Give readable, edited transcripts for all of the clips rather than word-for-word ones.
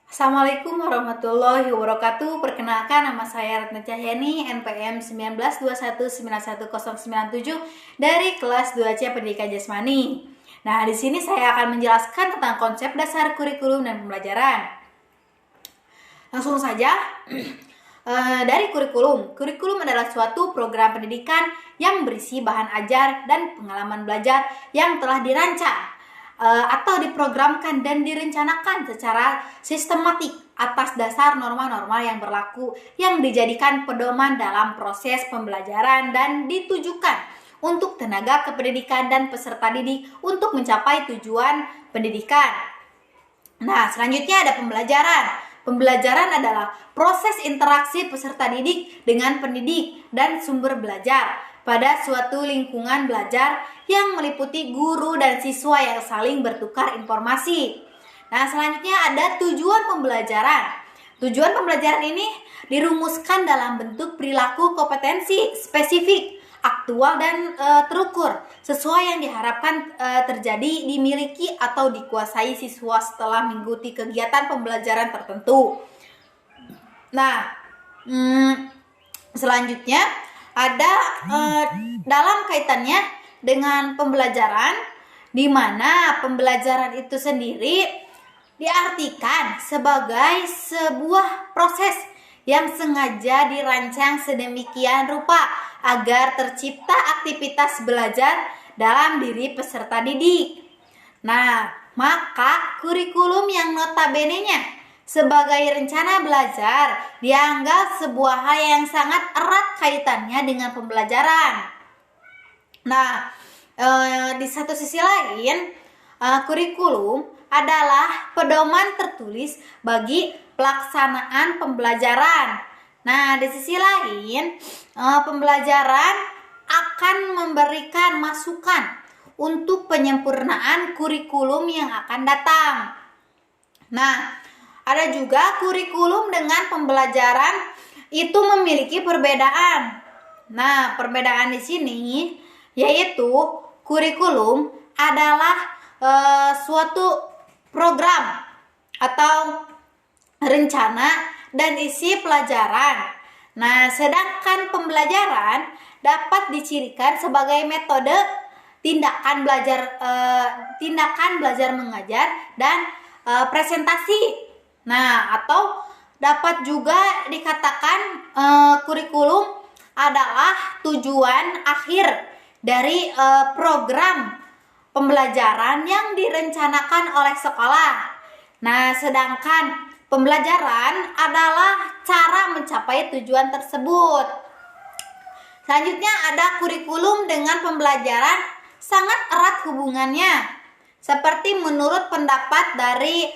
Assalamualaikum warahmatullahi wabarakatuh. Perkenalkan, nama saya Ratna Cahyani, NPM 1921919097 dari kelas 2C Pendidikan Jasmani. Nah, di sini saya akan menjelaskan tentang konsep dasar kurikulum dan pembelajaran. Langsung saja. Dari kurikulum. Kurikulum adalah suatu program pendidikan yang berisi bahan ajar dan pengalaman belajar yang telah dirancang atau diprogramkan dan direncanakan secara sistematik atas dasar norma-norma yang berlaku yang dijadikan pedoman dalam proses pembelajaran dan ditujukan untuk tenaga kependidikan dan peserta didik untuk mencapai tujuan pendidikan. Nah, selanjutnya ada pembelajaran. Pembelajaran adalah proses interaksi peserta didik dengan pendidik dan sumber belajar pada suatu lingkungan belajar yang meliputi guru dan siswa yang saling bertukar informasi. Nah, selanjutnya ada tujuan pembelajaran. Tujuan pembelajaran ini dirumuskan dalam bentuk perilaku kompetensi spesifik, aktual dan terukur sesuai yang diharapkan terjadi, dimiliki atau dikuasai siswa setelah mengikuti kegiatan pembelajaran tertentu. Nah, selanjutnya ada dalam kaitannya dengan pembelajaran, di mana pembelajaran itu sendiri diartikan sebagai sebuah proses yang sengaja dirancang sedemikian rupa agar tercipta aktivitas belajar dalam diri peserta didik. Nah, maka kurikulum yang notabene-nya sebagai rencana belajar dianggap sebuah hal yang sangat erat kaitannya dengan pembelajaran. Nah, di satu sisi lain, kurikulum adalah pedoman tertulis bagi pelaksanaan pembelajaran. Nah, di sisi lain, pembelajaran akan memberikan masukan untuk penyempurnaan kurikulum yang akan datang. Nah, ada juga kurikulum dengan pembelajaran itu memiliki perbedaan. Nah, perbedaan di sini yaitu kurikulum adalah suatu program atau rencana dan isi pelajaran. Nah, sedangkan pembelajaran dapat dicirikan sebagai metode tindakan belajar mengajar dan presentasi. Nah, atau dapat juga dikatakan kurikulum adalah tujuan akhir dari program pembelajaran yang direncanakan oleh sekolah. Nah, sedangkan pembelajaran adalah cara mencapai tujuan tersebut. Selanjutnya ada kurikulum dengan pembelajaran sangat erat hubungannya. Seperti menurut pendapat dari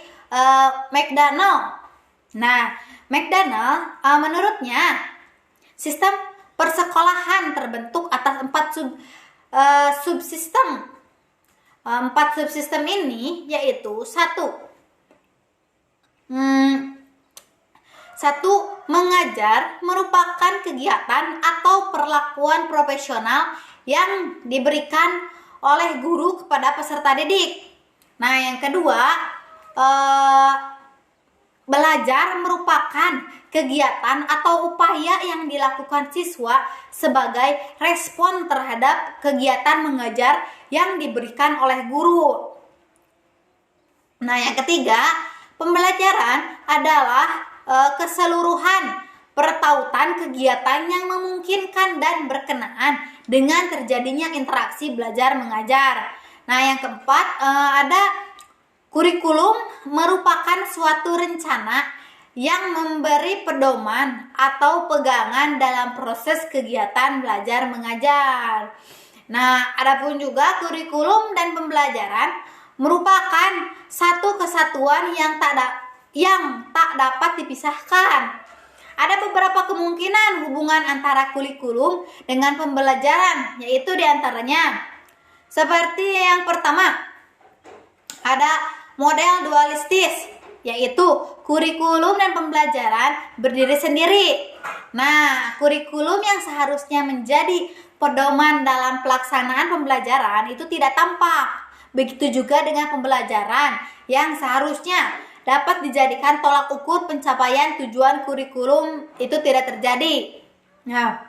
McDonald. Nah, McDonald menurutnya sistem persekolahan terbentuk atas 4 subsistem. 4 subsistem ini yaitu 1, mengajar merupakan kegiatan atau perlakuan profesional yang diberikan oleh guru kepada peserta didik. Nah, yang kedua, belajar merupakan kegiatan atau upaya yang dilakukan siswa sebagai respon terhadap kegiatan mengajar yang diberikan oleh guru. Nah, yang ketiga, pembelajaran adalah keseluruhan pertautan kegiatan yang memungkinkan dan berkenaan dengan terjadinya interaksi belajar mengajar. Nah, yang keempat, ada kurikulum merupakan suatu rencana yang memberi pedoman atau pegangan dalam proses kegiatan belajar mengajar. Nah, adapun juga kurikulum dan pembelajaran merupakan satu kesatuan yang tak dapat dipisahkan. Ada beberapa kemungkinan hubungan antara kurikulum dengan pembelajaran, yaitu diantaranya seperti yang pertama, ada model dualistis, yaitu kurikulum dan pembelajaran berdiri sendiri. Nah, kurikulum yang seharusnya menjadi pedoman dalam pelaksanaan pembelajaran itu tidak tampak. Begitu juga dengan pembelajaran yang seharusnya dapat dijadikan tolak ukur pencapaian tujuan kurikulum itu tidak terjadi. Nah,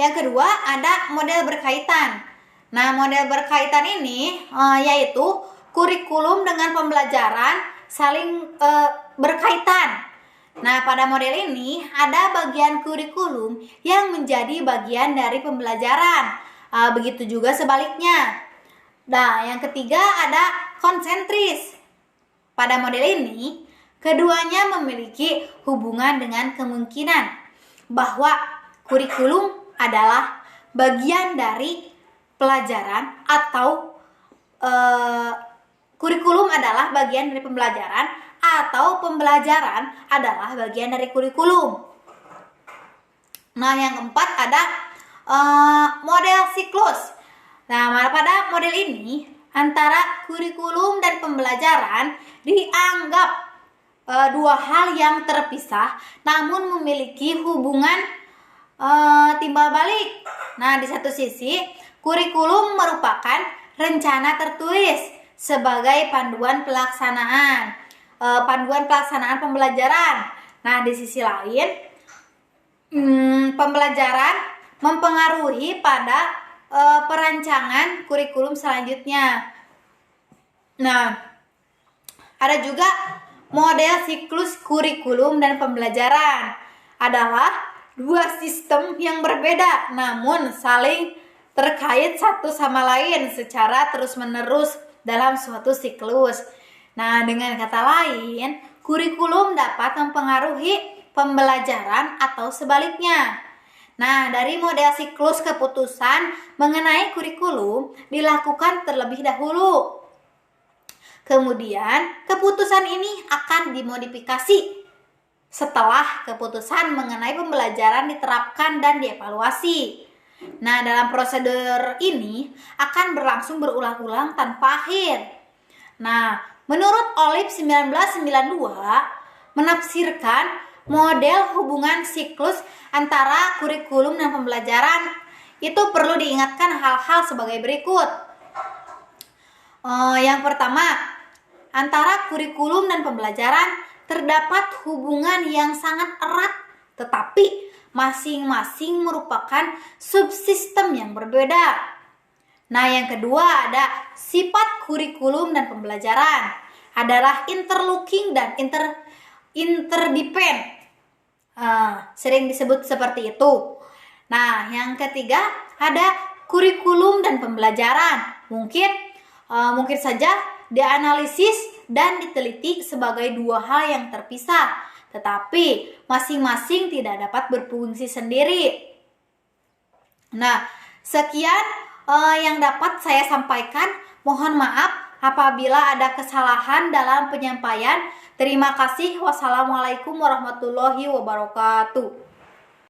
yang kedua ada model berkaitan. Nah, model berkaitan ini yaitu kurikulum dengan pembelajaran saling berkaitan. Nah, pada model ini ada bagian kurikulum yang menjadi bagian dari pembelajaran. Begitu juga sebaliknya. Nah, yang ketiga ada konsentris. Pada model ini, keduanya memiliki hubungan dengan kemungkinan bahwa kurikulum adalah bagian dari pelajaran atau kurikulum adalah bagian dari pembelajaran atau pembelajaran adalah bagian dari kurikulum. Nah, yang keempat ada model siklus. Nah, pada model ini antara kurikulum dan pembelajaran dianggap dua hal yang terpisah namun memiliki hubungan timbal balik. Nah, di satu sisi kurikulum merupakan rencana tertulis sebagai panduan pelaksanaan pembelajaran. Nah, di sisi lain pembelajaran mempengaruhi pada perancangan kurikulum selanjutnya. Nah, ada juga model siklus kurikulum dan pembelajaran adalah dua sistem yang berbeda namun saling terkait satu sama lain secara terus-menerus dalam suatu siklus. Nah, dengan kata lain, kurikulum dapat mempengaruhi pembelajaran atau sebaliknya. Nah, dari model siklus keputusan mengenai kurikulum dilakukan terlebih dahulu. Kemudian, keputusan ini akan dimodifikasi setelah keputusan mengenai pembelajaran diterapkan dan dievaluasi. Nah, dalam prosedur ini akan berlangsung berulang-ulang tanpa akhir. Nah, menurut Olip 1992 menafsirkan model hubungan siklus antara kurikulum dan pembelajaran itu perlu diingatkan hal-hal sebagai berikut. Yang pertama, antara kurikulum dan pembelajaran terdapat hubungan yang sangat erat, tetapi masing-masing merupakan subsistem yang berbeda. Nah, yang kedua ada sifat kurikulum dan pembelajaran adalah interlocking dan interdepend. Sering disebut seperti itu. Nah, yang ketiga ada kurikulum dan pembelajaran. Mungkin saja dianalisis dan diteliti sebagai dua hal yang terpisah, tetapi masing-masing tidak dapat berfungsi sendiri. Nah, sekian yang dapat saya sampaikan. Mohon maaf apabila ada kesalahan dalam penyampaian. Terima kasih. Wassalamualaikum warahmatullahi wabarakatuh.